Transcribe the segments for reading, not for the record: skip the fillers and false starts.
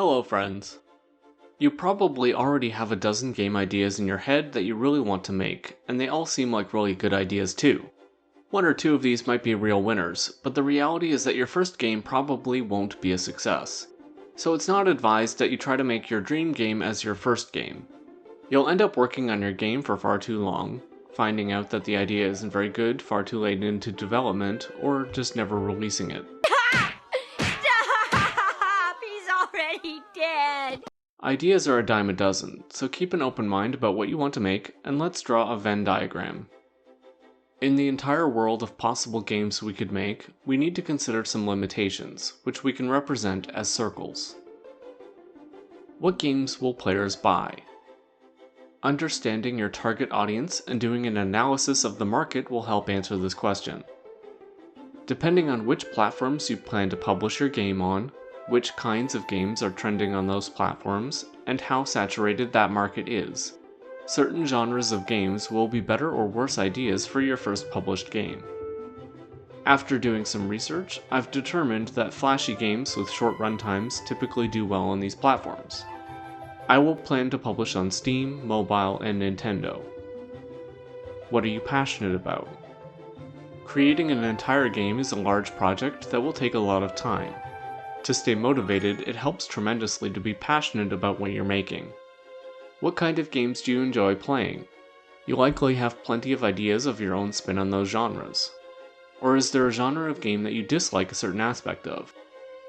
Hello friends. You probably already have a dozen game ideas in your head that you really want to make, and they all seem like really good ideas too. One or two of these might be real winners, but the reality is that your first game probably won't be a success. So it's not advised that you try to make your dream game as your first game. You'll end up working on your game for far too long, finding out that the idea isn't very good far too late into development, or just never releasing it. Dead. Ideas are a dime a dozen, so keep an open mind about what you want to make, and let's draw a Venn diagram. In the entire world of possible games we could make, we need to consider some limitations, which we can represent as circles. What games will players buy? Understanding your target audience and doing an analysis of the market will help answer this question. Depending on which platforms you plan to publish your game on, which kinds of games are trending on those platforms, and how saturated that market is, certain genres of games will be better or worse ideas for your first published game. After doing some research, I've determined that flashy games with short runtimes typically do well on these platforms. I will plan to publish on Steam, mobile, and Nintendo. What are you passionate about? Creating an entire game is a large project that will take a lot of time. To stay motivated, it helps tremendously to be passionate about what you're making. What kind of games do you enjoy playing? You likely have plenty of ideas of your own spin on those genres. Or is there a genre of game that you dislike a certain aspect of?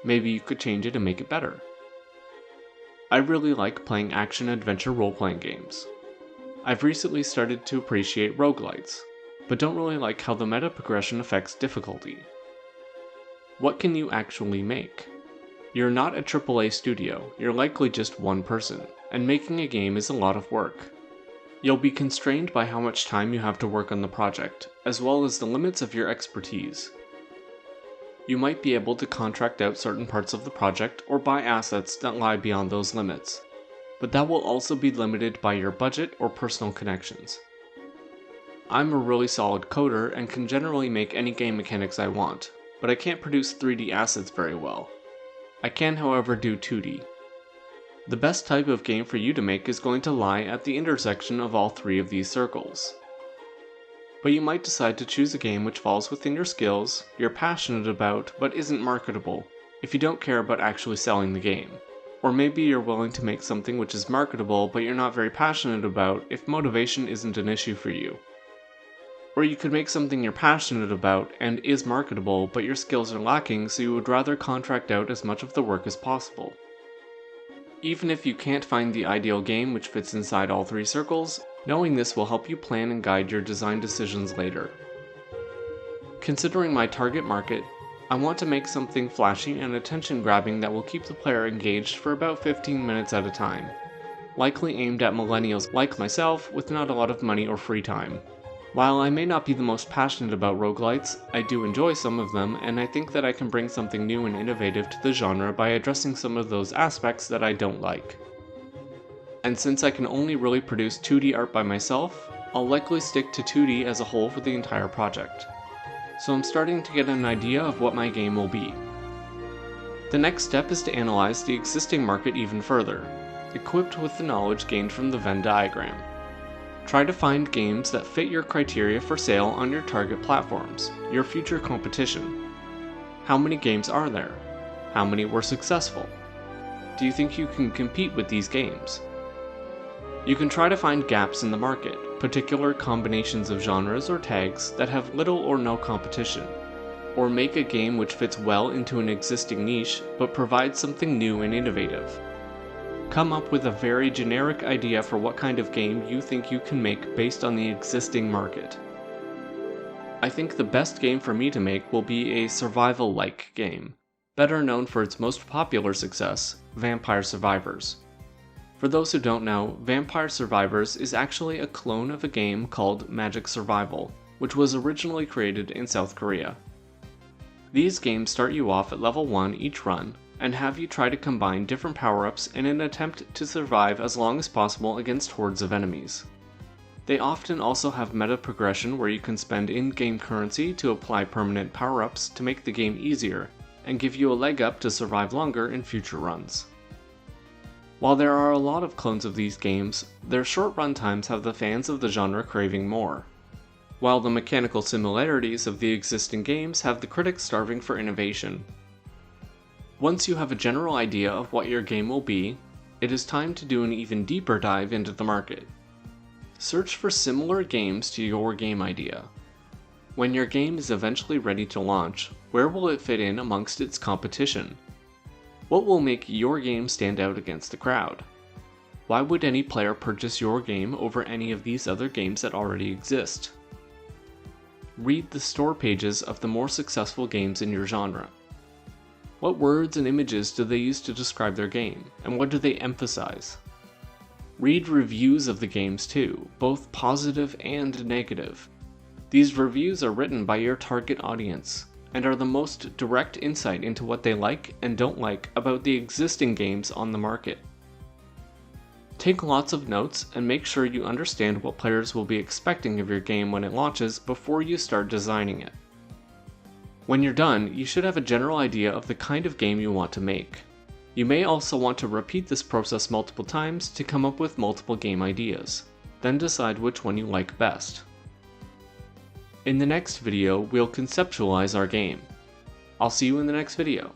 Maybe you could change it and make it better. I really like playing action-adventure role-playing games. I've recently started to appreciate roguelites, but don't really like how the meta progression affects difficulty. What can you actually make? You're not a AAA studio, you're likely just one person, and making a game is a lot of work. You'll be constrained by how much time you have to work on the project, as well as the limits of your expertise. You might be able to contract out certain parts of the project or buy assets that lie beyond those limits, but that will also be limited by your budget or personal connections. I'm a really solid coder and can generally make any game mechanics I want, but I can't produce 3D assets very well. I can, however, do 2D. The best type of game for you to make is going to lie at the intersection of all three of these circles. But you might decide to choose a game which falls within your skills, you're passionate about, but isn't marketable, if you don't care about actually selling the game. Or maybe you're willing to make something which is marketable but you're not very passionate about if motivation isn't an issue for you. Or you could make something you're passionate about and is marketable, but your skills are lacking, so you would rather contract out as much of the work as possible. Even if you can't find the ideal game which fits inside all three circles, knowing this will help you plan and guide your design decisions later. Considering my target market, I want to make something flashy and attention-grabbing that will keep the player engaged for about 15 minutes at a time, likely aimed at millennials like myself with not a lot of money or free time. While I may not be the most passionate about roguelites, I do enjoy some of them, and I think that I can bring something new and innovative to the genre by addressing some of those aspects that I don't like. And since I can only really produce 2D art by myself, I'll likely stick to 2D as a whole for the entire project. So I'm starting to get an idea of what my game will be. The next step is to analyze the existing market even further, equipped with the knowledge gained from the Venn diagram. Try to find games that fit your criteria for sale on your target platforms, your future competition. How many games are there? How many were successful? Do you think you can compete with these games? You can try to find gaps in the market, particular combinations of genres or tags that have little or no competition, or make a game which fits well into an existing niche but provides something new and innovative. Come up with a very generic idea for what kind of game you think you can make based on the existing market. I think the best game for me to make will be a survival-like game, better known for its most popular success, Vampire Survivors. For those who don't know, Vampire Survivors is actually a clone of a game called Magic Survival, which was originally created in South Korea. These games start you off at level 1 each run, and have you try to combine different power-ups in an attempt to survive as long as possible against hordes of enemies. They often also have meta progression where you can spend in-game currency to apply permanent power-ups to make the game easier, and give you a leg up to survive longer in future runs. While there are a lot of clones of these games, their short runtimes have the fans of the genre craving more, while the mechanical similarities of the existing games have the critics starving for innovation. Once you have a general idea of what your game will be, it is time to do an even deeper dive into the market. Search for similar games to your game idea. When your game is eventually ready to launch, where will it fit in amongst its competition? What will make your game stand out against the crowd? Why would any player purchase your game over any of these other games that already exist? Read the store pages of the more successful games in your genre. What words and images do they use to describe their game, and what do they emphasize? Read reviews of the games too, both positive and negative. These reviews are written by your target audience, and are the most direct insight into what they like and don't like about the existing games on the market. Take lots of notes and make sure you understand what players will be expecting of your game when it launches before you start designing it. When you're done, you should have a general idea of the kind of game you want to make. You may also want to repeat this process multiple times to come up with multiple game ideas, then decide which one you like best. In the next video, we'll conceptualize our game. I'll see you in the next video.